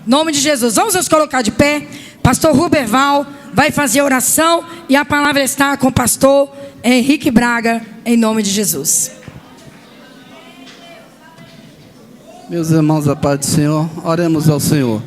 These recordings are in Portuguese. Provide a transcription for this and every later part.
Em nome de Jesus. Vamos nos colocar de pé. Pastor Ruberval vai fazer a oração e a palavra está com o pastor Henrique Braga, em nome de Jesus. Meus irmãos, a paz do Senhor, oremos ao Senhor.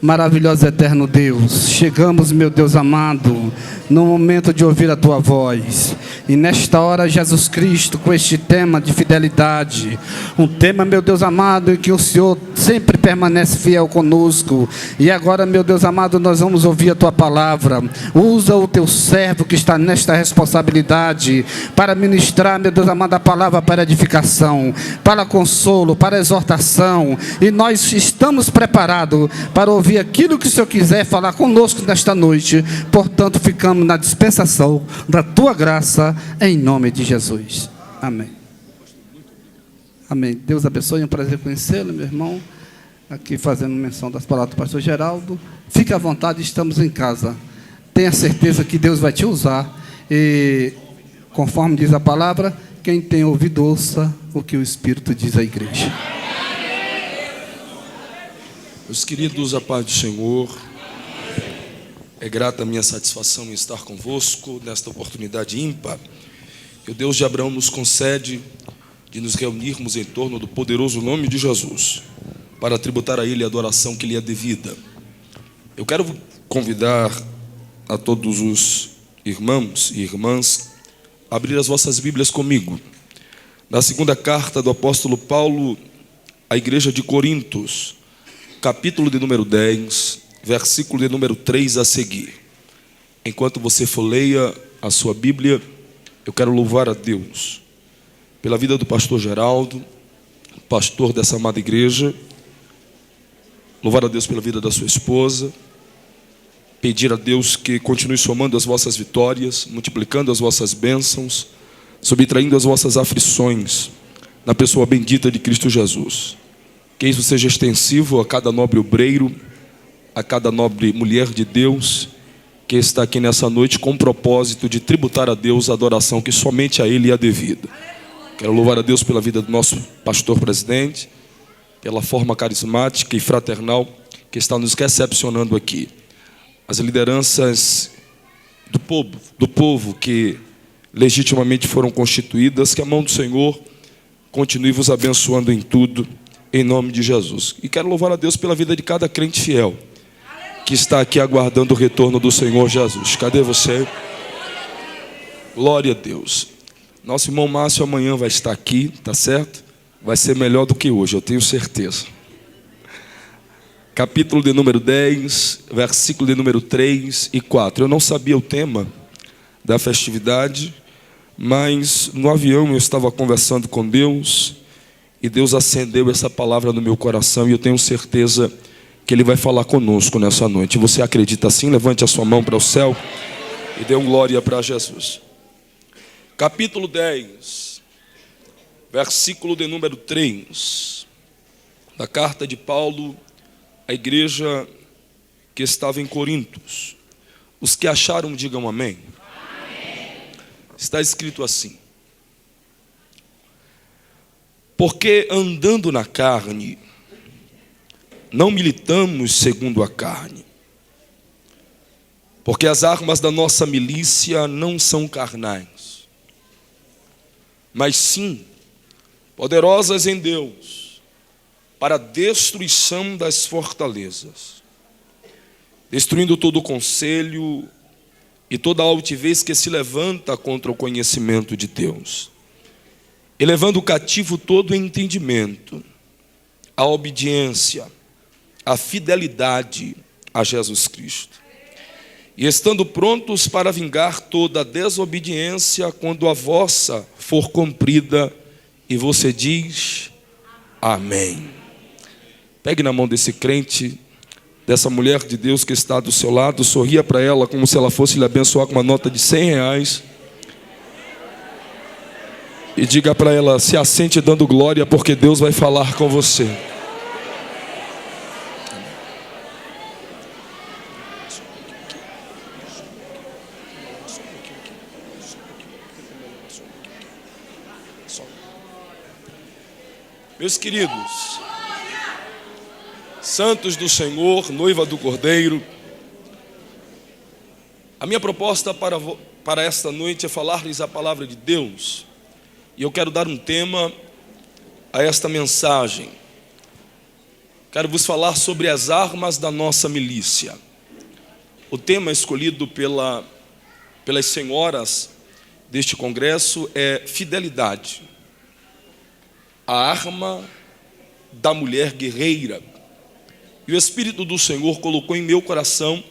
Maravilhoso eterno Deus, chegamos, meu Deus amado, no momento de ouvir a Tua voz. E nesta hora, Jesus Cristo, com este tema de fidelidade, um tema, meu Deus amado, em que o Senhor sempre permanece fiel conosco. E agora, meu Deus amado, nós vamos ouvir a Tua palavra. Usa o Teu servo que está nesta responsabilidade para ministrar, meu Deus amado, a palavra para edificação, para consolo, para exortação. E nós estamos preparados para ouvir aquilo que o Senhor quiser falar conosco nesta noite. Portanto, ficamos na dispensação da Tua graça, em nome de Jesus. Amém. Amém. Deus abençoe, é um prazer conhecê-lo, meu irmão. Aqui fazendo menção das palavras do pastor Geraldo. Fique à vontade, estamos em casa. Tenha certeza que Deus vai te usar. E, conforme diz a palavra, quem tem ouvido, ouça o que o Espírito diz à igreja. Meus queridos, a paz do Senhor. É grata a minha satisfação em estar convosco nesta oportunidade ímpar que o Deus de Abraão nos concede de nos reunirmos em torno do poderoso nome de Jesus para tributar a Ele a adoração que lhe é devida. Eu quero convidar a todos os irmãos e irmãs a abrir as vossas Bíblias comigo na segunda carta do apóstolo Paulo à igreja de Corintos, capítulo de número 10, versículo de número 3 a seguir. Enquanto você folheia a sua Bíblia, eu quero louvar a Deus pela vida do pastor Geraldo, pastor dessa amada igreja. Louvar a Deus pela vida da sua esposa. Pedir a Deus que continue somando as vossas vitórias, multiplicando as vossas bênçãos, subtraindo as vossas aflições na pessoa bendita de Cristo Jesus. Que isso seja extensivo a cada nobre obreiro, a cada nobre mulher de Deus que está aqui nessa noite com o propósito de tributar a Deus a adoração que somente a Ele é devida. Quero louvar a Deus pela vida do nosso pastor presidente, pela forma carismática e fraternal que está nos recepcionando aqui. As lideranças do povo que legitimamente foram constituídas, que a mão do Senhor continue vos abençoando em tudo, em nome de Jesus. E quero louvar a Deus pela vida de cada crente fiel que está aqui aguardando o retorno do Senhor Jesus. Cadê você? Glória a Deus. Nosso irmão Márcio amanhã vai estar aqui, tá certo? Vai ser melhor do que hoje, eu tenho certeza. Capítulo de número 10, versículo de número 3 e 4. Eu não sabia o tema da festividade, mas no avião eu estava conversando com Deus e Deus acendeu essa palavra no meu coração e eu tenho certeza que Ele vai falar conosco nessa noite. Você acredita assim? Levante a sua mão para o céu e dê glória para Jesus. Capítulo 10, versículo de número 3, da carta de Paulo à igreja que estava em Corintos. Os que acharam, digam amém. Amém. Está escrito assim: porque andando na carne, não militamos segundo a carne. Porque as armas da nossa milícia não são carnais, mas sim poderosas em Deus para a destruição das fortalezas, destruindo todo o conselho e toda a altivez que se levanta contra o conhecimento de Deus, e levando cativo todo o entendimento, a obediência, a fidelidade a Jesus Cristo, e estando prontos para vingar toda a desobediência quando a vossa for cumprida. E você diz amém. Pegue na mão desse crente, dessa mulher de Deus que está do seu lado, sorria para ela como se ela fosse lhe abençoar com uma nota de R$100. E diga para ela: se assente dando glória, porque Deus vai falar com você. Meus queridos, Santos do Senhor, noiva do Cordeiro, a minha proposta para esta noite é falar-lhes a palavra de Deus. E eu quero dar um tema a esta mensagem. Quero vos falar sobre as armas da nossa milícia. O tema escolhido pelas senhoras deste congresso é fidelidade. A arma da mulher guerreira. E o Espírito do Senhor colocou em meu coração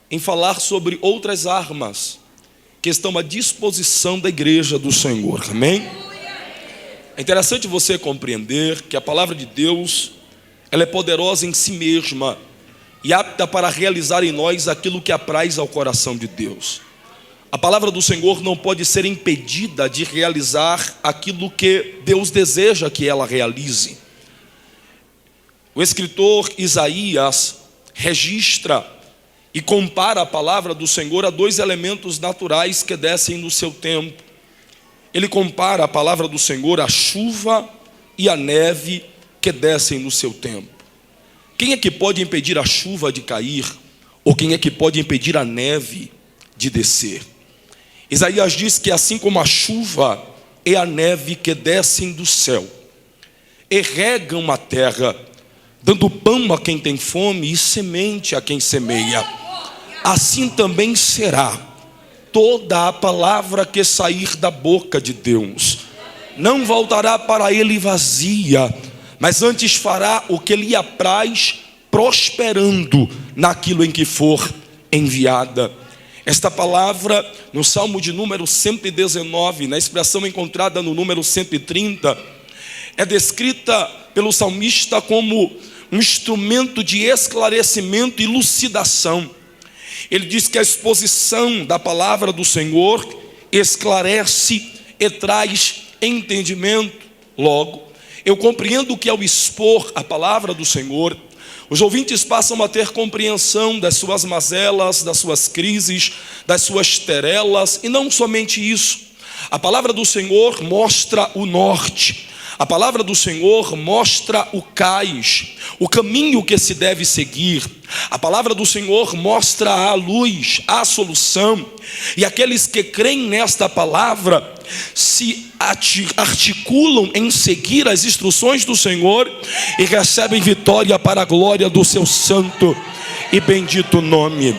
em falar sobre outras armas que estão à disposição da igreja do Senhor. Amém? É interessante você compreender que a palavra de Deus, ela é poderosa em si mesma e apta para realizar em nós aquilo que apraz ao coração de Deus. A palavra do Senhor não pode ser impedida de realizar aquilo que Deus deseja que ela realize. O escritor Isaías registra e compara a palavra do Senhor a dois elementos naturais que descem no seu tempo. Ele compara a palavra do Senhor à chuva e à neve que descem no seu tempo. Quem é que pode impedir a chuva de cair? Ou quem é que pode impedir a neve de descer? Isaías diz que assim como a chuva e a neve que descem do céu e regam a terra, dando pão a quem tem fome e semente a quem semeia, assim também será toda a palavra que sair da boca de Deus. Não voltará para ele vazia, mas antes fará o que lhe apraz, prosperando naquilo em que for enviada. Esta palavra, no Salmo de número 119, na expressão encontrada no número 130, é descrita pelo salmista como um instrumento de esclarecimento e lucidação. Ele diz que a exposição da palavra do Senhor esclarece e traz entendimento. Logo, eu compreendo que ao expor a palavra do Senhor, os ouvintes passam a ter compreensão das suas mazelas, das suas crises, das suas terelas, e não somente isso. A palavra do Senhor mostra o norte. A palavra do Senhor mostra o cais, o caminho que se deve seguir. A palavra do Senhor mostra a luz, a solução. E aqueles que creem nesta palavra se articulam em seguir as instruções do Senhor e recebem vitória para a glória do seu santo e bendito nome.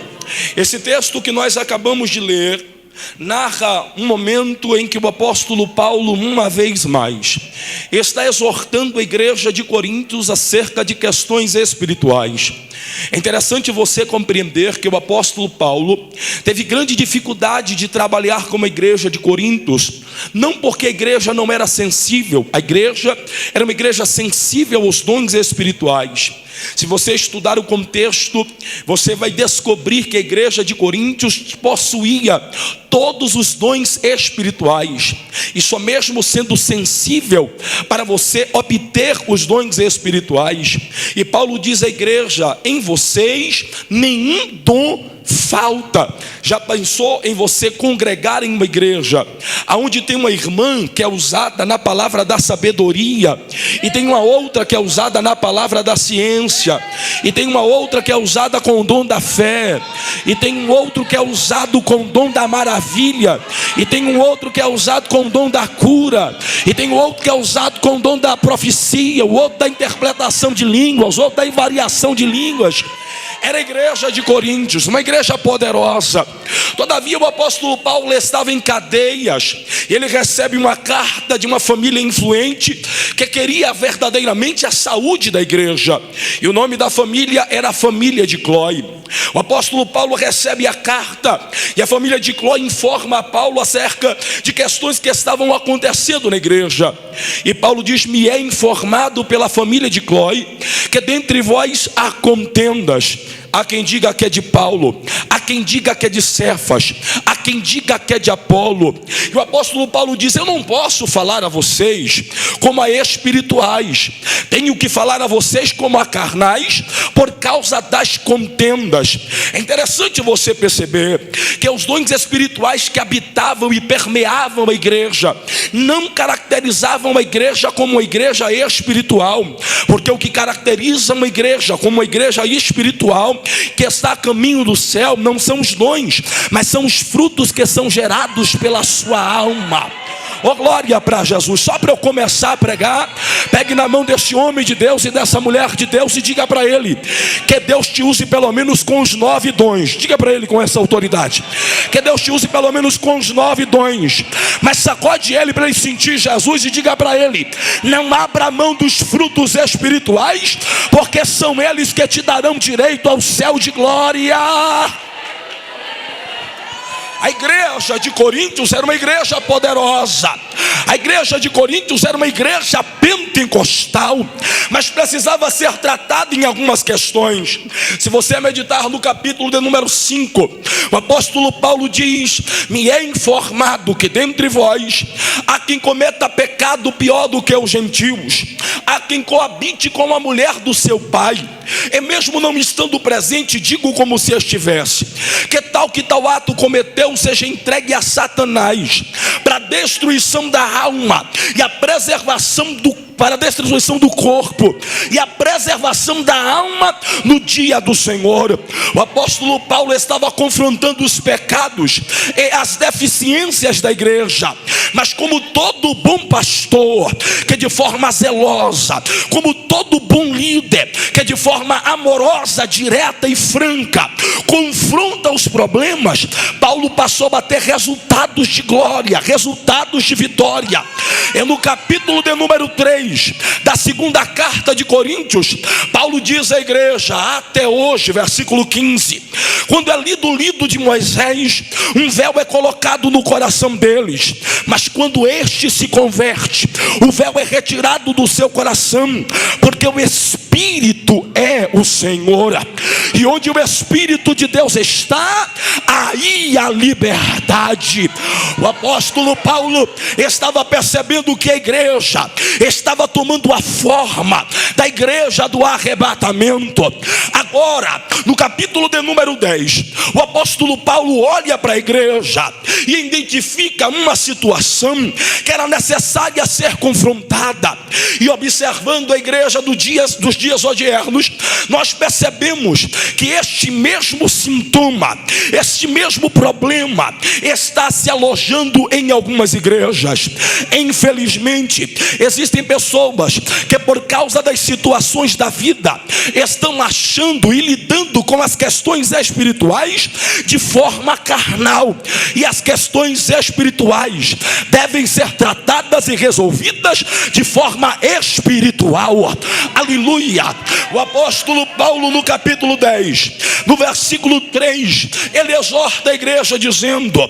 Esse texto que nós acabamos de ler narra um momento em que o apóstolo Paulo, uma vez mais, está exortando a igreja de Coríntios acerca de questões espirituais. É interessante você compreender que o apóstolo Paulo teve grande dificuldade de trabalhar com a igreja de Coríntios, não porque a igreja não era sensível, a igreja era uma igreja sensível aos dons espirituais. Se você estudar o contexto, você vai descobrir que a igreja de Coríntios possuía todos os dons espirituais, e só mesmo sendo sensível para você obter os dons espirituais. E Paulo diz à igreja: em vocês nenhum dom falta. Já pensou em você congregar em uma igreja onde tem uma irmã que é usada na palavra da sabedoria, e tem uma outra que é usada na palavra da ciência, e tem uma outra que é usada com o dom da fé, e tem um outro que é usado com o dom da maravilha, e tem um outro que é usado com o dom da cura, e tem um outro que é usado com o dom da profecia, o outro da interpretação de línguas, o outro da invariação de línguas. Era a igreja de Coríntios, uma igreja poderosa. Todavia o apóstolo Paulo estava em cadeias. Ele recebe uma carta de uma família influente que queria verdadeiramente a saúde da igreja, e o nome da família era a família de Cloé. O apóstolo Paulo recebe a carta, e a família de Cloé informa a Paulo acerca de questões que estavam acontecendo na igreja. E Paulo diz: me é informado pela família de Cloé que dentre vós há contendas. há quem diga que é de Paulo, há quem diga que é de Cefas, há quem diga que é de Apolo. E o apóstolo Paulo diz: eu não posso falar a vocês como a espirituais, tenho que falar a vocês como a carnais, por causa das contendas. É interessante você perceber que os dons espirituais que habitavam e permeavam a igreja não caracterizavam a igreja como uma igreja espiritual, porque o que caracteriza uma igreja como uma igreja espiritual que está a caminho do céu não são os dons, mas são os frutos que são gerados pela sua alma. Oh, glória para Jesus. Só para eu começar a pregar, pegue na mão desse homem de Deus e dessa mulher de Deus e diga para ele que Deus te use pelo menos com os 9 dons. Diga para ele com essa autoridade que Deus te use pelo menos com os 9 dons. Mas sacode ele para ele sentir Jesus e diga para ele: não abra mão dos frutos espirituais, porque são eles que te darão direito ao céu de glória. A igreja de Coríntios era uma igreja poderosa. A igreja de Coríntios era uma igreja pentecostal, mas precisava ser tratada em algumas questões. Se você meditar no capítulo de número 5, o apóstolo Paulo diz: me é informado que dentre vós há quem cometa pecado pior do que os gentios, há quem coabite com a mulher do seu pai, e mesmo não estando presente, digo como se estivesse, que tal ato cometeu seja entregue a Satanás para a destruição da alma e a preservação para a destruição do corpo e a preservação da alma no dia do Senhor. O apóstolo Paulo estava confrontando os pecados e as deficiências da igreja, mas como todo bom pastor que de forma zelosa, como todo bom líder que de forma amorosa, direta e franca confronta os problemas, Paulo passou a ter resultados de glória, resultados de vitória. E no capítulo de número 3 da segunda carta de Coríntios, Paulo diz à igreja: até hoje, versículo 15, quando é lido o livro de Moisés, um véu é colocado no coração deles, mas quando este se converte, o véu é retirado do seu coração, porque o Espírito é o Senhor, e onde o Espírito de Deus está, aí a liberdade. O apóstolo Paulo estava percebendo que a igreja estava tomando a forma da igreja do arrebatamento. Agora, no capítulo de número 10, o apóstolo Paulo olha para a igreja e identifica uma situação que era necessária ser confrontada. E observando a igreja dos dias odiernos, nós percebemos que este mesmo sintoma, este mesmo problema está se alojando em algumas igrejas. Infelizmente, existem pessoas que por causa das situações da vida estão achando e lidando com as questões espirituais de forma carnal, e as questões espirituais devem ser tratadas e resolvidas de forma espiritual. Aleluia. O apóstolo Paulo, no capítulo 10, no versículo 3, ele exorta a igreja dizendo: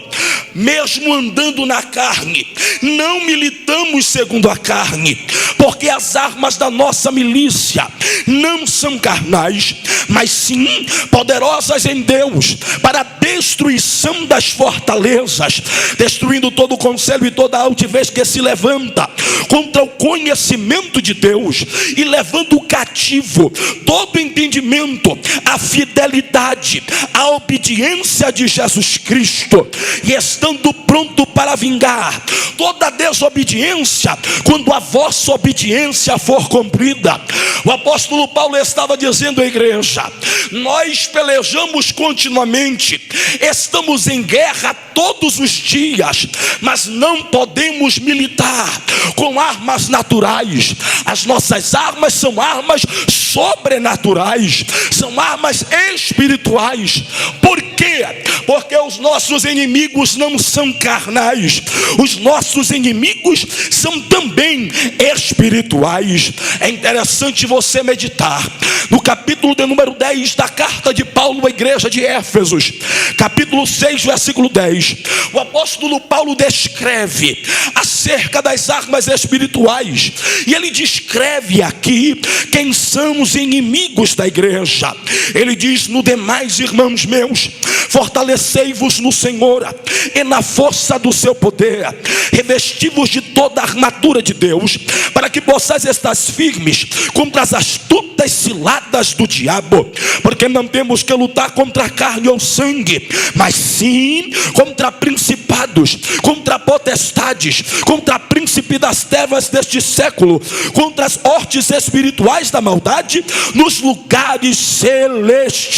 mesmo andando na carne, não militamos segundo a carne, porque as armas da nossa milícia não são carnais, mas sim poderosas em Deus para a destruição das fortalezas, destruindo todo o conselho e toda a altivez que se levanta contra o conhecimento de Deus, e levando cativo todo entendimento à fidelidade, à obediência de Jesus Cristo, e estando pronto para vingar toda desobediência quando a vossa obediência for cumprida. O apóstolo Paulo estava dizendo à igreja: nós pelejamos continuamente, estamos em guerra todos os dias, mas não podemos militar com armas naturais. As nossas armas são armas sobrenaturais, são armas espirituais. Por quê? Porque os nossos inimigos não são carnais, os nossos inimigos são também espirituais. É interessante você meditar no capítulo de número número 10 da carta de Paulo à igreja de Éfesos, capítulo 6, versículo 10. O apóstolo Paulo descreve acerca das armas espirituais, e ele descreve aqui quem são os inimigos da igreja. Ele diz: no demais, irmãos meus, fortalecei-vos no Senhor e na força do seu poder, revesti-vos de toda a armadura de Deus, para que possais estar firmes contra as astutas ciladas do diabo, porque não temos que lutar contra a carne ou sangue, mas sim contra principados, contra potestades, contra príncipe das trevas deste século, contra as hortes espirituais da maldade nos lugares celestiais.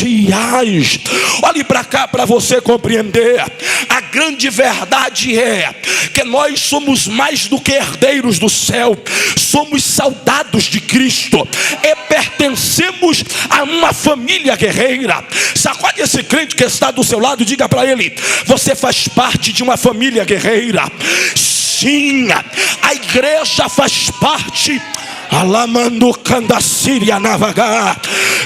Olhe para cá para você compreender. A grande verdade é que nós somos mais do que herdeiros do céu, somos soldados de Cristo e pertencemos a uma família guerreira. Sacode esse crente que está do seu lado e diga para ele: você faz parte de uma família guerreira. Sim, a igreja faz parte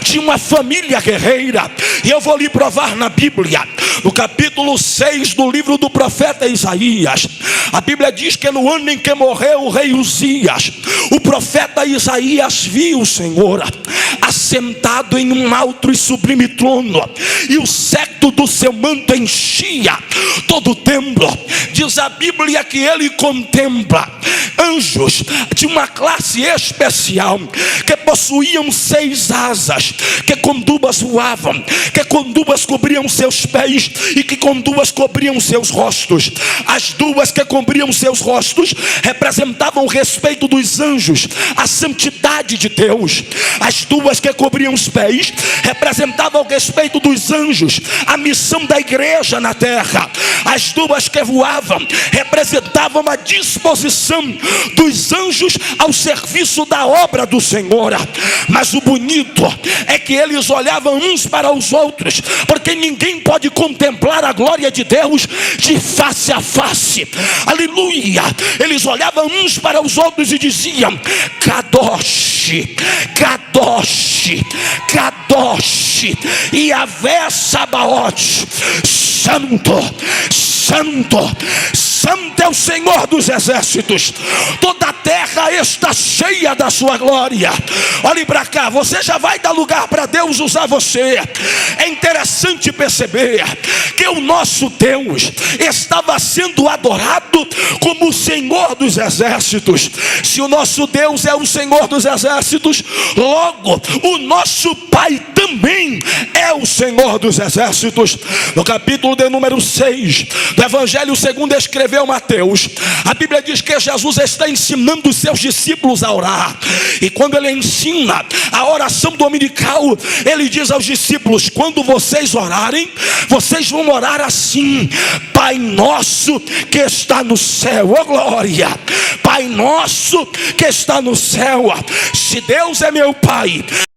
de uma família guerreira. E eu vou lhe provar na Bíblia, no capítulo 6 do livro do profeta Isaías. A Bíblia diz que no ano em que morreu o rei Uzias, o profeta Isaías viu o Senhor assentado em um alto e sublime trono, e o cetro do seu manto enchia todo o templo. Diz a Bíblia que ele contempla anjos de uma classe especial, que possuíam 6 asas, que com 2 voavam, que com 2 cobriam seus pés e que com 2 cobriam seus rostos. As 2 que cobriam seus rostos representavam o respeito dos anjos, a santidade de Deus. As 2 que cobriam os pés representavam o respeito dos anjos, a missão da igreja na terra. As 2 que voavam representavam a disposição dos anjos ao serviço da obra do Senhor. Mas o bonito é que eles olhavam uns para os outros, porque ninguém pode contemplar a glória de Deus de face a face. Aleluia! Eles olhavam uns para os outros e diziam: Kadosh, Kadosh, Kadosh, Yahvé Sabaoth, Santo, Santo, Santo é o Senhor dos exércitos. Toda a terra está cheia da sua glória. Olhe para cá, você já vai dar lugar para Deus usar você. É interessante perceber que o nosso Deus estava sendo adorado como o Senhor dos exércitos. Se o nosso Deus é o Senhor dos exércitos, logo o nosso Pai também é o Senhor dos exércitos. No capítulo de número 6 do Evangelho segundo escreveu Mateus, a Bíblia diz que Jesus está ensinando os seus discípulos a orar. E quando ele ensina a oração dominical, ele diz aos discípulos: quando vocês orarem, vocês vão orar assim: Pai nosso que está no céu. Oh glória! Pai nosso que está no céu. Se Deus é meu Pai,